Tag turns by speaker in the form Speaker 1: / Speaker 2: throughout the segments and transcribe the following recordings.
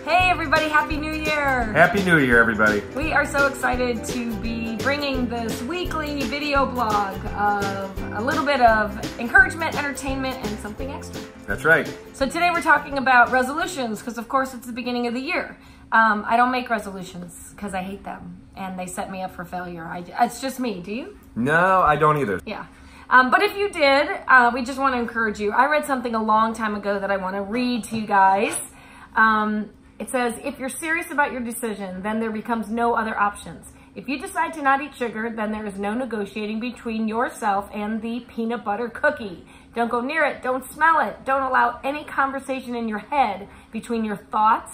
Speaker 1: Hey everybody, Happy New Year!
Speaker 2: Happy New Year, everybody.
Speaker 1: We are so excited to be bringing this weekly video blog of a little bit of encouragement, entertainment, and something extra.
Speaker 2: That's right.
Speaker 1: So today we're talking about resolutions, because of course it's the beginning of the year. I don't make resolutions because I hate them and they set me up for failure. It's just me. Do you?
Speaker 2: No, I don't either.
Speaker 1: Yeah. But if you did, we just want to encourage you. I read something a long time ago that I want to read to you guys. It says, if you're serious about your decision, then there becomes no other options. If you decide to not eat sugar, then there is no negotiating between yourself and the peanut butter cookie. Don't go near it. Don't smell it. Don't allow any conversation in your head between your thoughts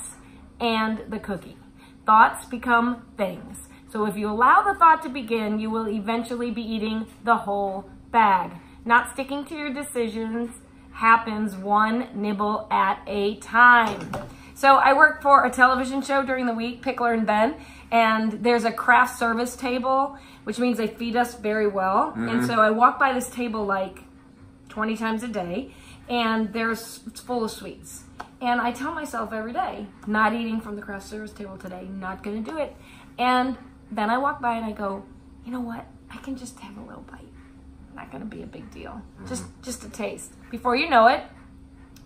Speaker 1: and the cookie. Thoughts become things. So if you allow the thought to begin, you will eventually be eating the whole bag. Not sticking to your decisions happens one nibble at a time. So I work for a television show during the week, Pickler and Ben, and there's a craft service table, which means they feed us very well. And so I walk by this table like 20 times a day, and it's full of sweets. And I tell myself every day, not eating from the craft service table today, not gonna do it. And then I walk by and I go, you know what? I can just have a little bite. Not gonna be a big deal. Just a taste. Before you know it,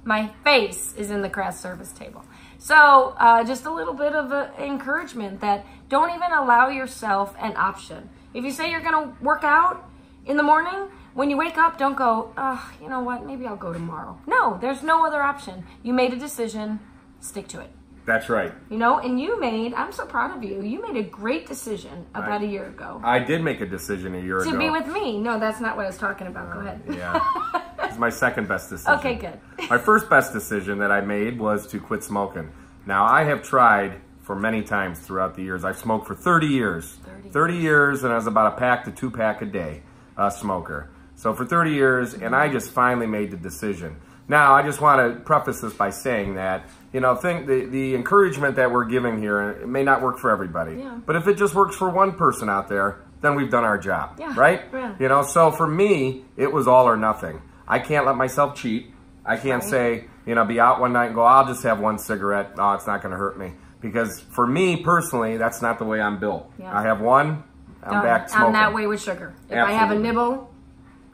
Speaker 1: my face is in the craft service table. So just a little bit of encouragement that don't even allow yourself an option. If you say you're gonna work out in the morning, when you wake up, don't go, oh, you know what, maybe I'll go tomorrow. No, there's no other option. You made a decision, stick to it.
Speaker 2: That's right.
Speaker 1: You know, and I'm so proud of you. You made a great decision about a year ago.
Speaker 2: I did make a decision a year ago.
Speaker 1: To be with me. No, that's not what I was talking about. Go ahead.
Speaker 2: Yeah. It's my second best decision.
Speaker 1: Okay, good.
Speaker 2: My first best decision that I made was to quit smoking. Now, I have tried for many times throughout the years. I've smoked for 30 years. 30 years, and I was about a pack to 2 pack a day smoker. So for 30 years, and I just finally made the decision. Now, I just want to preface this by saying that, you know, the encouragement that we're giving here, it may not work for everybody. Yeah. But if it just works for one person out there, then we've done our job, right? Yeah. You know, so for me, it was all or nothing. I can't let myself cheat. I can't say, you know, be out one night and go, I'll just have one cigarette. Oh, it's not going to hurt me. Because for me personally, that's not the way I'm built. Yeah. I have one, I'm back smoking.
Speaker 1: I'm that way with sugar. If I have a nibble,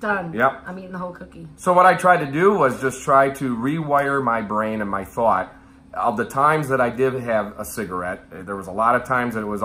Speaker 1: done.
Speaker 2: Yep.
Speaker 1: I'm eating the whole cookie.
Speaker 2: So what I tried to do was just try to rewire my brain and my thought of the times that I did have a cigarette. There was a lot of times that it was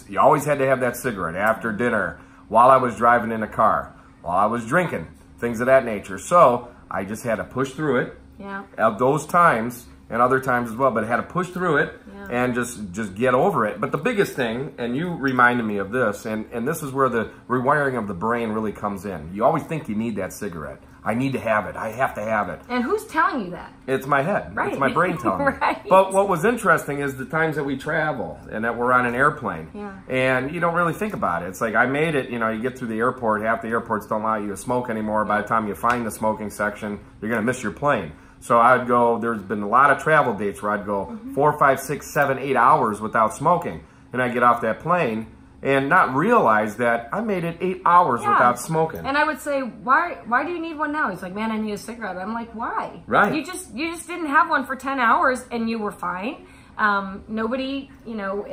Speaker 2: you always had to have that cigarette after dinner, while I was driving in a car, while I was drinking, things of that nature. So I just had to push through it. Yeah. At those times and other times as well, but I had to push through it and just get over it. But the biggest thing, and you reminded me of this, and this is where the rewiring of the brain really comes in. You always think you need that cigarette. I need to have it. I have to have it.
Speaker 1: And who's telling you that?
Speaker 2: It's my head.
Speaker 1: Right.
Speaker 2: It's my brain telling me.
Speaker 1: Right.
Speaker 2: But what was interesting is the times that we travel and that we're on an airplane. Yeah. And you don't really think about it. It's like I made it, you know, you get through the airport, half the airports don't allow you to smoke anymore. By the time you find the smoking section, you're going to miss your plane. So I'd go, there's been a lot of travel dates where I'd go 4, 5, 6, 7, 8 hours without smoking. And I get off that plane and not realize that I made it 8 hours without smoking. And
Speaker 1: I would say, why do you need one now? He's like, man, I need a cigarette. I'm like, why?
Speaker 2: Right.
Speaker 1: You just didn't have one for 10 hours and you were fine. Nobody, you know,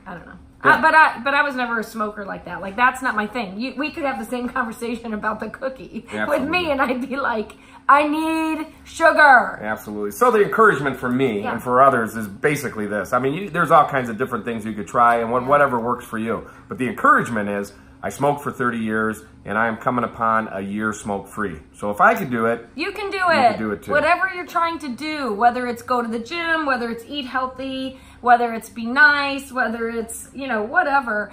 Speaker 1: I don't know. Yeah. But I was never a smoker like that. Like, that's not my thing. We could have the same conversation about the cookie with me, and I'd be like, I need sugar.
Speaker 2: Absolutely. So the encouragement for me and for others is basically this. I mean, there's all kinds of different things you could try, and whatever works for you. But the encouragement is, I smoked for 30 years, and I am coming upon a year smoke-free. So if I could do it,
Speaker 1: you can do it.
Speaker 2: You can do it too.
Speaker 1: Whatever you're trying to do, whether it's go to the gym, whether it's eat healthy, whether it's be nice, whether it's, you know, whatever.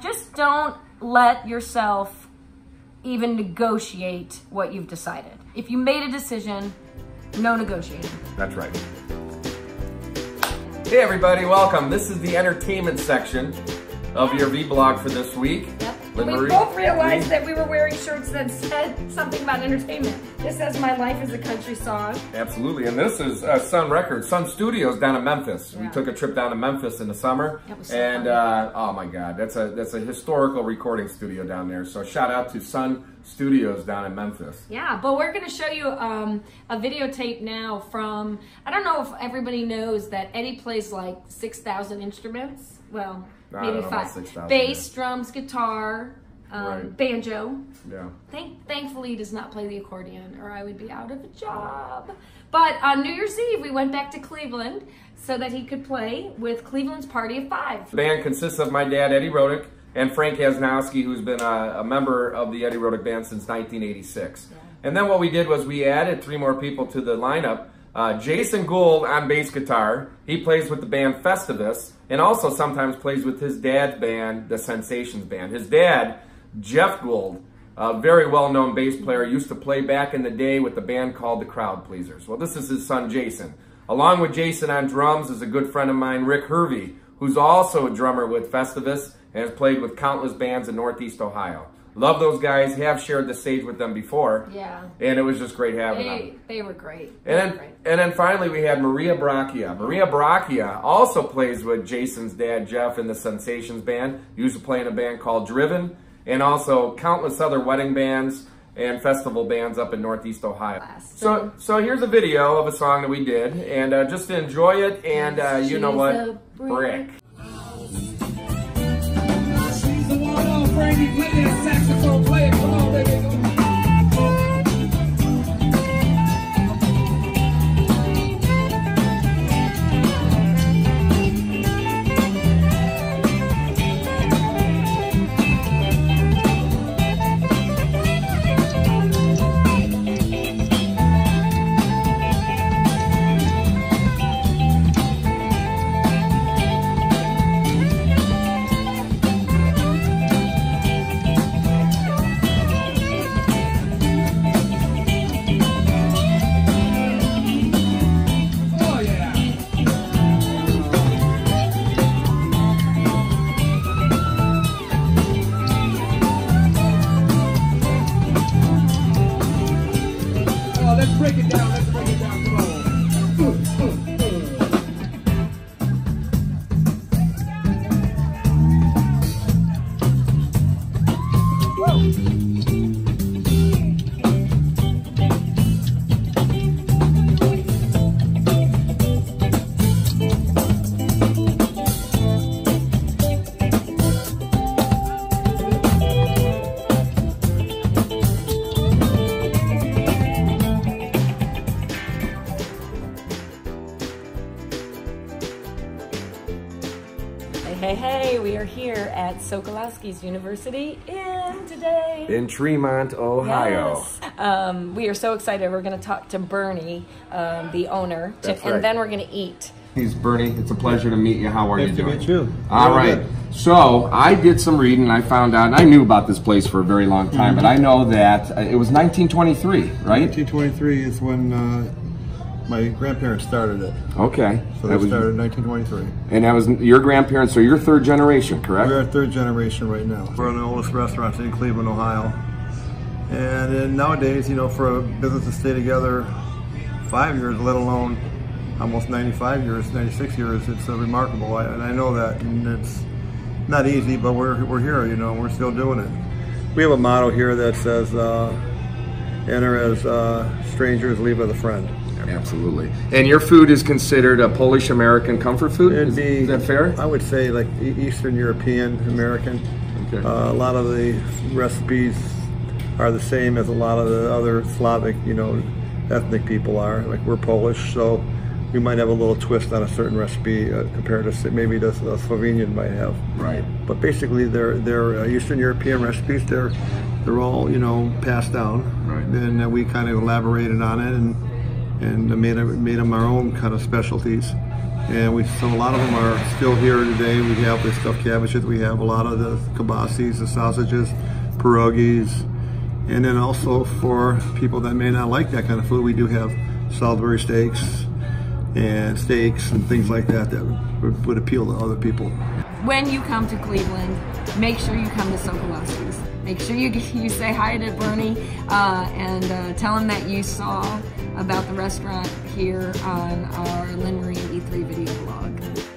Speaker 1: Just don't let yourself even negotiate what you've decided. If you made a decision, no negotiating.
Speaker 2: That's right. Hey everybody, welcome. This is the entertainment section of your vlog for this week.
Speaker 1: Yep. And we both realized that we were wearing shirts that said something about entertainment. This says My Life is a Country Song.
Speaker 2: Absolutely, and this is Sun Records, Sun Studios down in Memphis. Yeah. We took a trip down to Memphis in the summer, and oh my God, that's a historical recording studio down there. So shout out to Sun Studios down in Memphis.
Speaker 1: Yeah, but we're going to show you a videotape now from, I don't know if everybody knows that Eddie plays like 6,000 instruments. Well, maybe 5. Bass, drums, guitar, banjo.
Speaker 2: Yeah.
Speaker 1: Thankfully, he does not play the accordion, or I would be out of a job. But on New Year's Eve, we went back to Cleveland so that he could play with Cleveland's Party of 5.
Speaker 2: The band consists of my dad, Eddie Rodick, and Frank Hasnowski, who's been a member of the Eddie Rodick Band since 1986. Yeah. And then what we did was we added 3 more people to the lineup. Jason Gould on bass guitar. He plays with the band Festivus, and also sometimes plays with his dad's band, the Sensations Band. His dad, Jeff Gould, a very well-known bass player, used to play back in the day with the band called the Crowd Pleasers. Well, this is his son, Jason. Along with Jason on drums is a good friend of mine, Rick Hervey, who's also a drummer with Festivus and has played with countless bands in Northeast Ohio. Love those guys, have shared the stage with them before.
Speaker 1: Yeah.
Speaker 2: And it was just great having them.
Speaker 1: They were great.
Speaker 2: And then finally we had Maria Bracchia. Maria Bracchia also plays with Jason's dad, Jeff, in the Sensations Band. Used to play in a band called Driven, and also countless other wedding bands and festival bands up in Northeast Ohio. So here's a video of a song that we did, and just to enjoy it, and you know what? Brick.
Speaker 3: She's the one on Brady, play that saxophone, play it, come on, baby. Break it down, let's break it down, come on.
Speaker 1: Hey, we are here at Sokolowski's University in
Speaker 2: Tremont, Ohio.
Speaker 1: Yes. We are so excited. We're going to talk to Bernie, the owner, and then we're going to eat.
Speaker 2: He's Bernie. It's a pleasure to meet you. How are you doing?
Speaker 4: Nice to meet you.
Speaker 2: All right. So I did some reading, and I found out, and I knew about this place for a very long time, but I know that it was 1923, right?
Speaker 4: 1923 is when my grandparents started it.
Speaker 2: Okay.
Speaker 4: So they started in 1923.
Speaker 2: And that was your grandparents, so you're 3rd generation, correct?
Speaker 4: We're 3rd generation right now. We're one of the oldest restaurants in Cleveland, Ohio. And then nowadays, you know, for a business to stay together 5 years, let alone almost 95 years, 96 years, it's remarkable. And I know that, and it's not easy, but we're here, you know, we're still doing it. We have a motto here that says, enter as strangers, leave as a friend.
Speaker 2: Absolutely. And your food is considered a Polish-American comfort food? Is that fair?
Speaker 4: I would say like Eastern European American. Okay. A lot of the recipes are the same as a lot of the other Slavic, you know, ethnic people are. Like we're Polish, so we might have a little twist on a certain recipe compared to maybe the Slovenian might have. Right. But basically, they're Eastern European recipes. They're all, you know, passed down. Right. And we kind of elaborated on it and made them our own kind of specialties. And so a lot of them are still here today. We have the stuffed cabbages, we have a lot of the kielbasis, the sausages, pierogies, and then also for people that may not like that kind of food, we do have Salisbury steaks and things like that that would appeal to other people.
Speaker 1: When you come to Cleveland, make sure you come to Sokolowski's. make sure you say hi to Bernie and tell him that you saw about the restaurant here on our LME3 video blog.